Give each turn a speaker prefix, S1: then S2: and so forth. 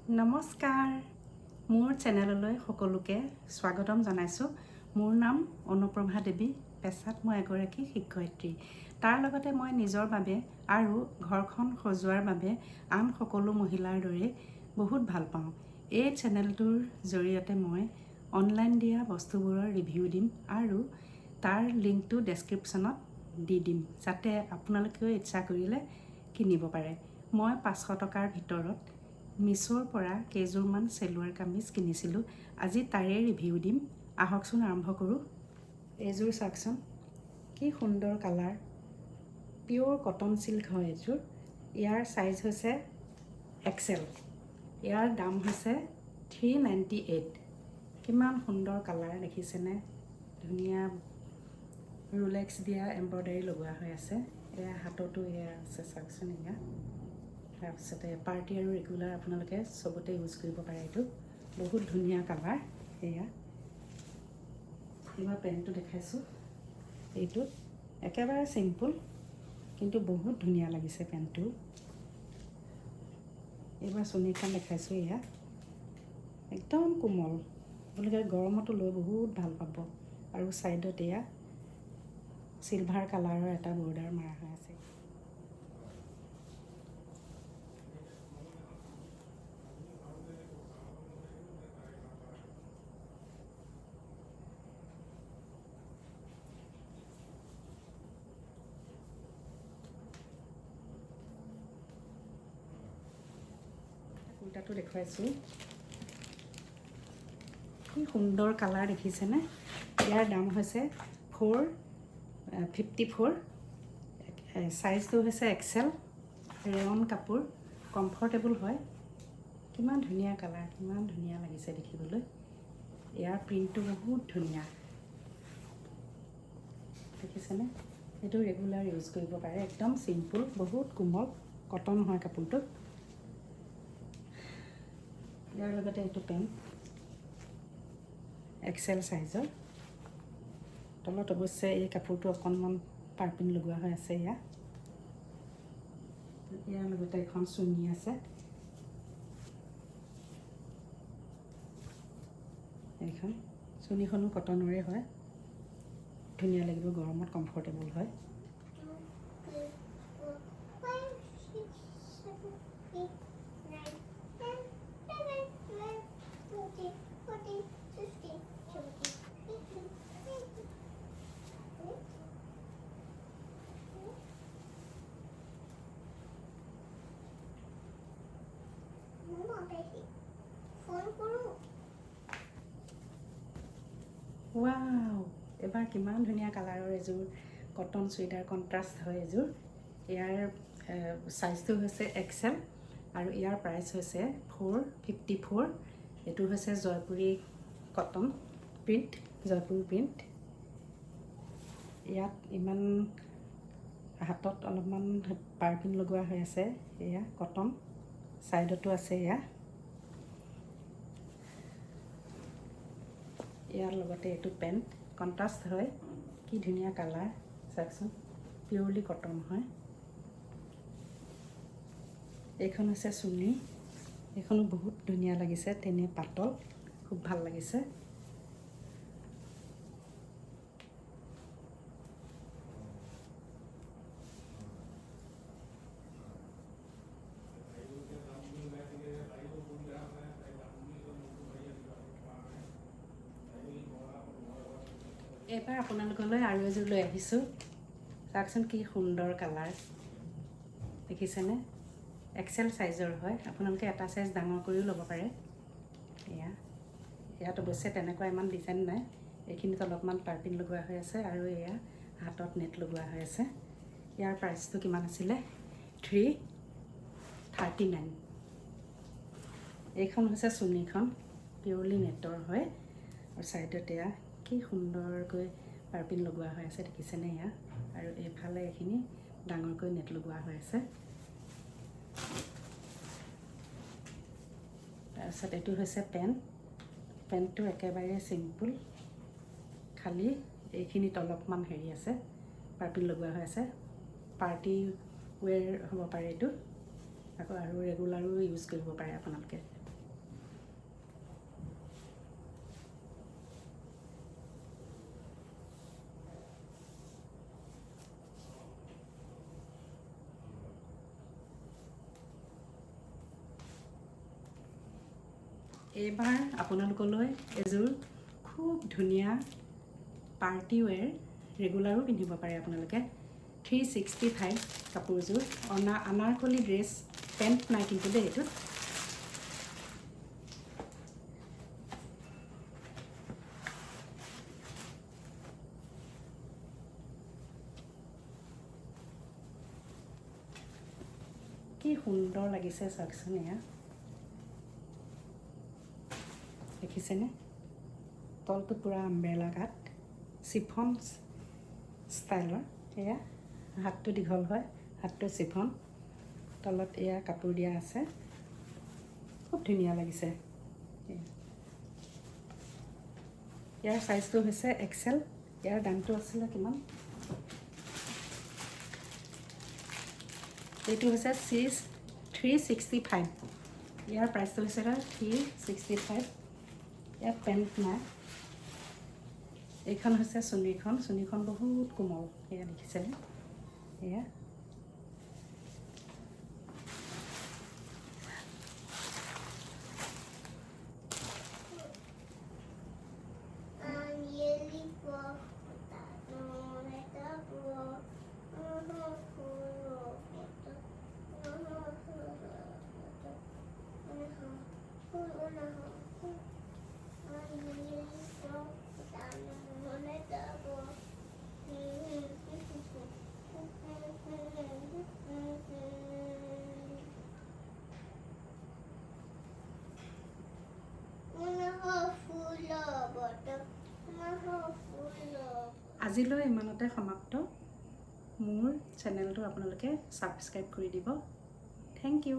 S1: নমস্কাৰ, মোৰ চেনেললৈ সকলোকে স্বাগতম জনাইছোঁ। মোৰ নাম অনুপ্ৰভা দেৱী। পেছাত মই এগৰাকী শিক্ষয়িত্ৰী। তাৰ লগতে মই নিজৰ বাবে আৰু ঘৰখন সজোৱাৰ বাবে আন সকলো মহিলাৰ দৰে বহুত ভাল পাওঁ। এই চেনেলটোৰ জৰিয়তে মই অনলাইন দিয়া বস্তুবোৰৰ ৰিভিউ দিম আৰু তাৰ লিংকটো ডেছক্ৰিপশ্যনত দি দিম, যাতে আপোনালোকেও ইচ্ছা কৰিলে কিনিব পাৰে। মই 500 টকাৰ ভিতৰত মিছ'ৰ পৰা কেইযোৰমান চেলোৱাৰ কামিজ কিনিছিলোঁ। আজি তাৰে ৰিভিউ দিম। আহকচোন আৰম্ভ কৰোঁ। এইযোৰ চাওকচোন, কি সুন্দৰ কালাৰ, পিয়'ৰ কটন চিল্ক হয় এইযোৰ। ইয়াৰ চাইজ হৈছে এক্সেল। ইয়াৰ দাম হৈছে 398। কিমান সুন্দৰ কালাৰ দেখিছেনে? ধুনীয়া ৰোলেক্স দিয়া এম্ব্ৰইডাৰী লগোৱা হৈ আছে। এয়া হাততো এয়া আছে চাওকচোন। এয়া তাৰপিছতে পাৰ্টি আৰু ৰেগুলাৰ আপোনালোকে চবতে ইউজ কৰিব পাৰে। এইটো বহুত ধুনীয়া কালাৰ। এয়া এইবাৰ পেণ্টটো দেখাইছোঁ। এইটো একেবাৰে চিম্পুল, কিন্তু বহুত ধুনীয়া লাগিছে পেণ্টটো। এইবাৰ চুৰ্ণীখন দেখাইছোঁ। এয়া একদম কোমল, আপোনালোকে গৰমতো লৈ বহুত ভাল পাব। আৰু ছাইডত এয়া চিলভাৰ কালাৰৰ এটা বৰ্ডাৰ মাৰা হৈ আছে। কুৰ্তাটো দেখুৱাইছোঁ। কি সুন্দৰ কালাৰ দেখিছেনে? ইয়াৰ দাম হৈছে 454। চাইজটো হৈছে এক্সেল। ৰেয়ন কাপোৰ, কমফৰ্টেবল হয়। কিমান ধুনীয়া কালাৰ, কিমান ধুনীয়া লাগিছে দেখিবলৈ। ইয়াৰ প্ৰিণ্টটো বহুত ধুনীয়া দেখিছেনে? এইটো ৰেগুলাৰ ইউজ কৰিব পাৰে। একদম চিম্পুল, বহুত কোমল কটন হয় কাপোৰটো। ইয়াৰ লগতে এইটো পেণ্ট এক্সেল চাইজৰ। তলত অৱশ্যে এই কাপোৰটো অকণমান পাৰ্পিন লগোৱা হৈ আছে। ইয়াৰ লগতে এখন চুৰ্ণী আছে। এইখন চুৰ্ণীখনো কটনৰে হয়। ধুনীয়া লাগিব, গৰমত কমফৰ্টেবল হয়। ৱাও, এবাৰ কিমান ধুনীয়া কালাৰৰ এযোৰ কটন চুইদাৰ, কণ্ট্ৰাষ্ট হয় এযোৰ। ইয়াৰ চাইজটো হৈছে এক্সেল আৰু ইয়াৰ প্ৰাইচ হৈছে 454। এইটো হৈছে Jaipuri cotton print, Jaipuri print. ইয়াত ইমান হাতত অলপমান পাৰ্পিন লগোৱা হৈ আছে। এয়া কটন, ছাইডতো আছে। ইয়াৰ লগতে এইটো পেণ্ট কণ্ট্ৰাষ্ট হয়। কি ধুনীয়া কালাৰ চাওকচোন, পিয়'ৰলি কটন হয়। এইখন হৈছে চুৰ্ণী। এইখনো বহুত ধুনীয়া লাগিছে, তেনে পাতল, খুব ভাল লাগিছে। এইবাৰ আপোনালোকলৈ আৰু এযোৰ লৈ আহিছোঁ। চাওকচোন কি সুন্দৰ কালাৰ দেখিছেনে? এক্সেল চাইজৰ হয়। আপোনালোকে এটা চাইজ ডাঙৰ কৰিও ল'ব পাৰে। ইয়াত অৱশ্যে তেনেকুৱা ইমান ডিজাইন নাই। এইখিনিত অলপমান পাৰ্পিন লগোৱা হৈ আছে আৰু এয়া হাতত নেট লগোৱা হৈ আছে। ইয়াৰ প্ৰাইচটো কিমান আছিলে? 339। এইখন হৈছে চুৰ্ণীখন, পিয়'ৰলি নেটৰ হয়। আৰু ছাইডত এয়া কি সুন্দৰকৈ পাৰ্পিন লগোৱা হৈ আছে দেখিছেনে? এয়া আৰু এইফালে এইখিনি ডাঙৰকৈ নেট লগোৱা হৈ আছে। তাৰপিছত এইটো হৈছে পেণ্টটো একেবাৰে চিম্পুল, খালি এইখিনিত অলপমান হেৰি আছে, পাৰ্পিন লগোৱা হৈ আছে। পাৰ্টি ৱেৰ হ'ব পাৰে এইটো। আকৌ আৰু ৰেগুলাৰো ইউজ কৰিব পাৰে আপোনালোকে। এইবাৰ আপোনালোকলৈ এযোৰ খুব ধুনীয়া পাৰ্টি ৱেৰ ৰেগুলাৰো পিন্ধিব পাৰে আপোনালোকে 365 কাপোৰযোৰ আনাৰকলি ড্ৰেছ পেণ্ট নাই কিন্তু দেই এইটোত কি সুন্দৰ লাগিছে চাওকচোন এয়া দেখিছেনে তলটো পুৰা আমব্ৰেলা কাট চিফন ষ্টাইলৰ এয়া হাতটো দীঘল হয় হাতটো চিফন তলত এয়া কাপোৰ দিয়া আছে খুব ধুনীয়া লাগিছে ইয়াৰ সাইজটো হৈছে এক্সেল ইয়াৰ দামটো আছিল কিমান এইটো হৈছে 365 ইয়াৰ প্ৰাইচটো হৈছে 365 ইয়াত পেণ্ট নাই এইখন হৈছে চুনিখন বহুত কোমল এয়া দেখিছেনে এয়া আজিলৈ ইমানতে সমাপ্ত মোৰ চেনেলটো আপোনালোকে সাবস্ক্ৰাইব কৰি দিব থেংক ইউ